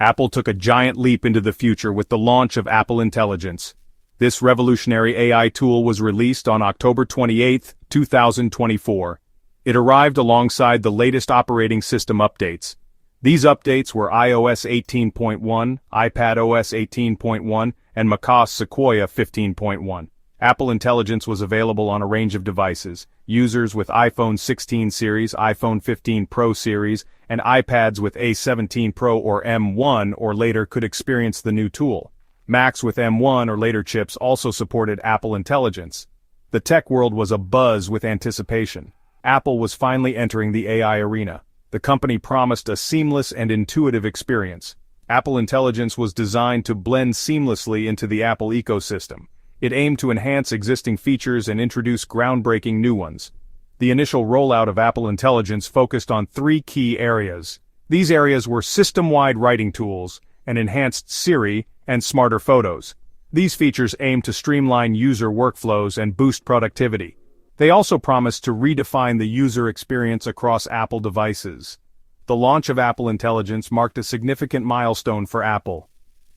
Apple took a giant leap into the future with the launch of Apple Intelligence. This revolutionary AI tool was released on October 28, 2024. It arrived alongside the latest operating system updates. These updates were iOS 18.1, iPadOS 18.1, and macOS Sequoia 15.1. Apple Intelligence was available on a range of devices. Users with iPhone 16 series, iPhone 15 Pro series, and iPads with A17 Pro or M1 or later could experience the new tool. Macs with M1 or later chips also supported Apple Intelligence. The tech world was abuzz with anticipation. Apple was finally entering the AI arena. The company promised a seamless and intuitive experience. Apple Intelligence was designed to blend seamlessly into the Apple ecosystem. It aimed to enhance existing features and introduce groundbreaking new ones. The initial rollout of Apple Intelligence focused on three key areas. These areas were system-wide writing tools, an enhanced Siri, and smarter photos. These features aimed to streamline user workflows and boost productivity. They also promised to redefine the user experience across Apple devices. The launch of Apple Intelligence marked a significant milestone for Apple.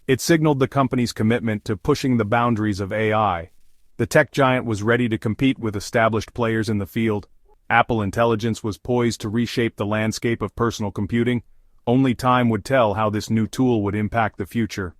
It signaled the company's commitment to pushing the boundaries of AI. The tech giant was ready to compete with established players in the field. Apple Intelligence was poised to reshape the landscape of personal computing. Only time would tell how this new tool would impact the future.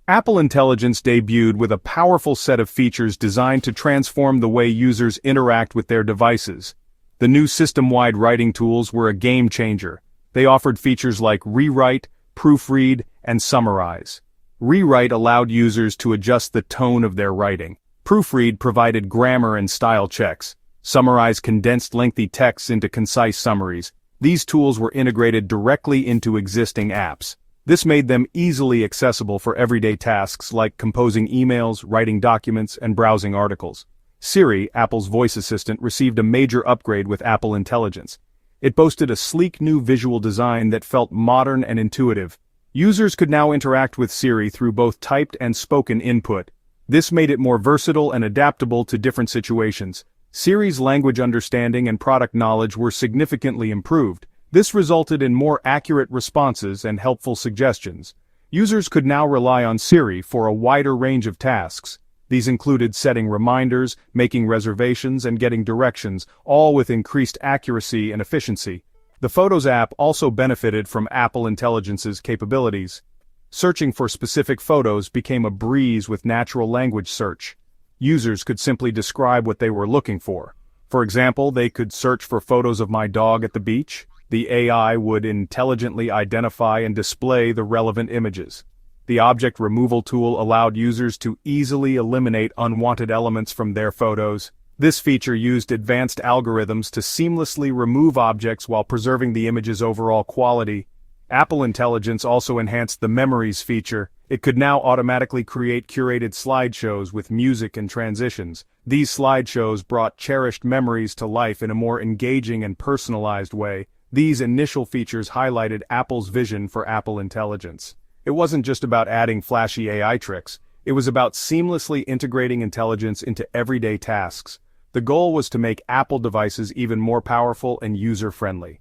Apple Intelligence debuted with a powerful set of features designed to transform the way users interact with their devices. The new system-wide writing tools were a game changer. They offered features like Rewrite, Proofread, and Summarize. Rewrite allowed users to adjust the tone of their writing. Proofread provided grammar and style checks. Summarize condensed lengthy texts into concise summaries. These tools were integrated directly into existing apps. This made them easily accessible for everyday tasks like composing emails, writing documents, and browsing articles. Siri, Apple's voice assistant, received a major upgrade with Apple Intelligence. It boasted a sleek new visual design that felt modern and intuitive. Users could now interact with Siri through both typed and spoken input. This made it more versatile and adaptable to different situations. Siri's language understanding and product knowledge were significantly improved. This resulted in more accurate responses and helpful suggestions. Users could now rely on Siri for a wider range of tasks. These included setting reminders, making reservations, and getting directions, all with increased accuracy and efficiency. The Photos app also benefited from Apple Intelligence's capabilities. Searching for specific photos became a breeze with natural language search. Users could simply describe what they were looking for. For example, they could search for photos of my dog at the beach. The AI would intelligently identify and display the relevant images. The object removal tool allowed users to easily eliminate unwanted elements from their photos. This feature used advanced algorithms to seamlessly remove objects while preserving the image's overall quality. Apple Intelligence also enhanced the Memories feature. It could now automatically create curated slideshows with music and transitions. These slideshows brought cherished memories to life in a more engaging and personalized way. These initial features highlighted Apple's vision for Apple Intelligence. It wasn't just about adding flashy AI tricks. It was about seamlessly integrating intelligence into everyday tasks. The goal was to make Apple devices even more powerful and user-friendly.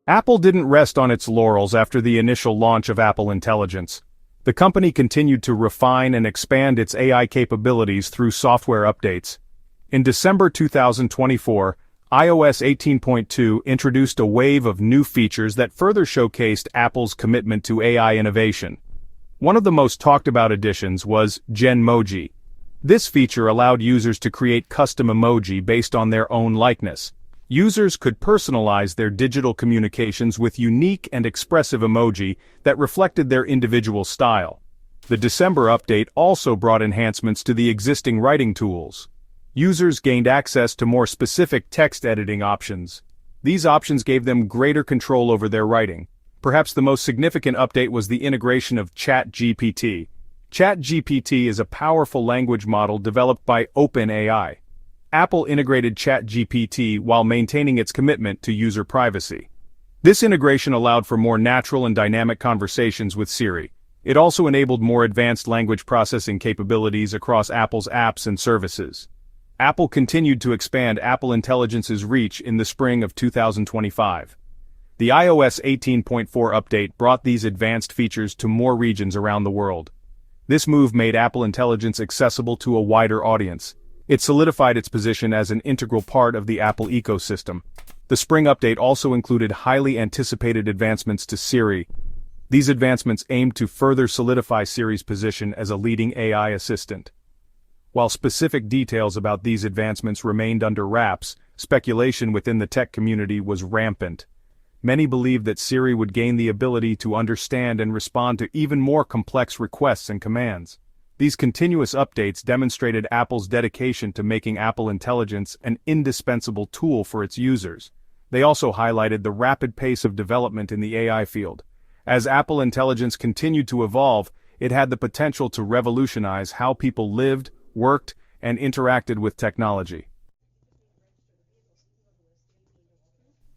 Apple didn't rest on its laurels after the initial launch of Apple Intelligence. The company continued to refine and expand its AI capabilities through software updates. In December 2024, iOS 18.2 introduced a wave of new features that further showcased Apple's commitment to AI innovation. One of the most talked about additions was Genmoji. This feature allowed users to create custom emoji based on their own likeness. Users could personalize their digital communications with unique and expressive emoji that reflected their individual style. The December update also brought enhancements to the existing writing tools. Users gained access to more specific text editing options. These options gave them greater control over their writing. Perhaps the most significant update was the integration of ChatGPT. ChatGPT is a powerful language model developed by OpenAI. Apple integrated ChatGPT while maintaining its commitment to user privacy. This integration allowed for more natural and dynamic conversations with Siri. It also enabled more advanced language processing capabilities across Apple's apps and services. Apple continued to expand Apple Intelligence's reach in the spring of 2025. The iOS 18.4 update brought these advanced features to more regions around the world. This move made Apple Intelligence accessible to a wider audience. It solidified its position as an integral part of the Apple ecosystem. The spring update also included highly anticipated advancements to Siri. These advancements aimed to further solidify Siri's position as a leading AI assistant. While specific details about these advancements remained under wraps, speculation within the tech community was rampant. Many believed that Siri would gain the ability to understand and respond to even more complex requests and commands. These continuous updates demonstrated Apple's dedication to making Apple Intelligence an indispensable tool for its users. They also highlighted the rapid pace of development in the AI field. As Apple Intelligence continued to evolve, it had the potential to revolutionize how people lived, worked, and interacted with technology.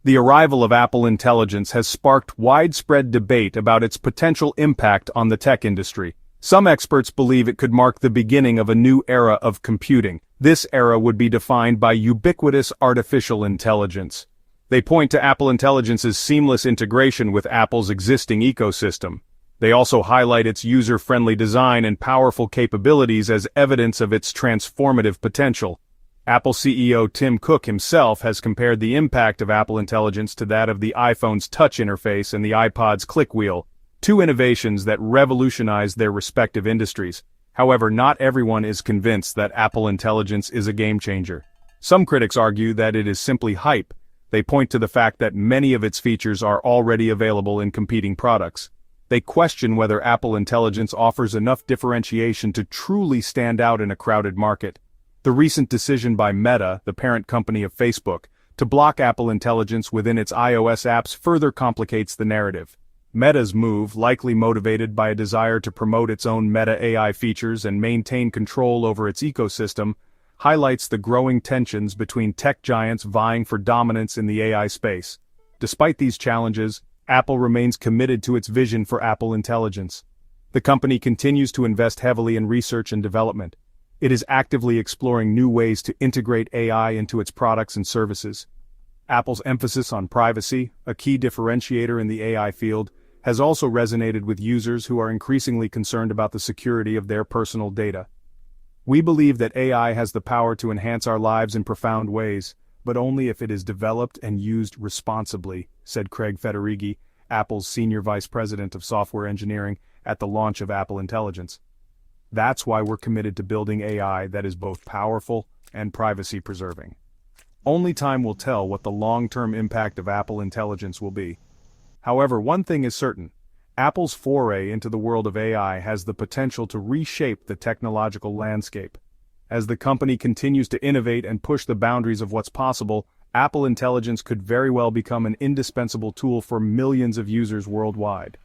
The arrival of Apple Intelligence has sparked widespread debate about its potential impact on the tech industry. Some experts believe it could mark the beginning of a new era of computing. This era would be defined by ubiquitous artificial intelligence. They point to Apple Intelligence's seamless integration with Apple's existing ecosystem. They also highlight its user-friendly design and powerful capabilities as evidence of its transformative potential. Apple CEO Tim Cook himself has compared the impact of Apple Intelligence to that of the iPhone's touch interface and the iPod's click wheel, two innovations that revolutionized their respective industries. However, not everyone is convinced that Apple Intelligence is a game-changer. Some critics argue that it is simply hype. They point to the fact that many of its features are already available in competing products. They question whether Apple Intelligence offers enough differentiation to truly stand out in a crowded market. The recent decision by Meta, the parent company of Facebook, to block Apple Intelligence within its iOS apps further complicates the narrative. Meta's move, likely motivated by a desire to promote its own Meta AI features and maintain control over its ecosystem, highlights the growing tensions between tech giants vying for dominance in the AI space. Despite these challenges, Apple remains committed to its vision for Apple Intelligence. The company continues to invest heavily in research and development. It is actively exploring new ways to integrate AI into its products and services. Apple's emphasis on privacy, a key differentiator in the AI field, has also resonated with users who are increasingly concerned about the security of their personal data. We believe that AI has the power to enhance our lives in profound ways, but only if it is developed and used responsibly, said Craig Federighi, Apple's Senior Vice President of Software Engineering, at the launch of Apple Intelligence. That's why we're committed to building AI that is both powerful and privacy-preserving. Only time will tell what the long-term impact of Apple Intelligence will be. However, one thing is certain. Apple's foray into the world of AI has the potential to reshape the technological landscape. As the company continues to innovate and push the boundaries of what's possible, Apple Intelligence could very well become an indispensable tool for millions of users worldwide.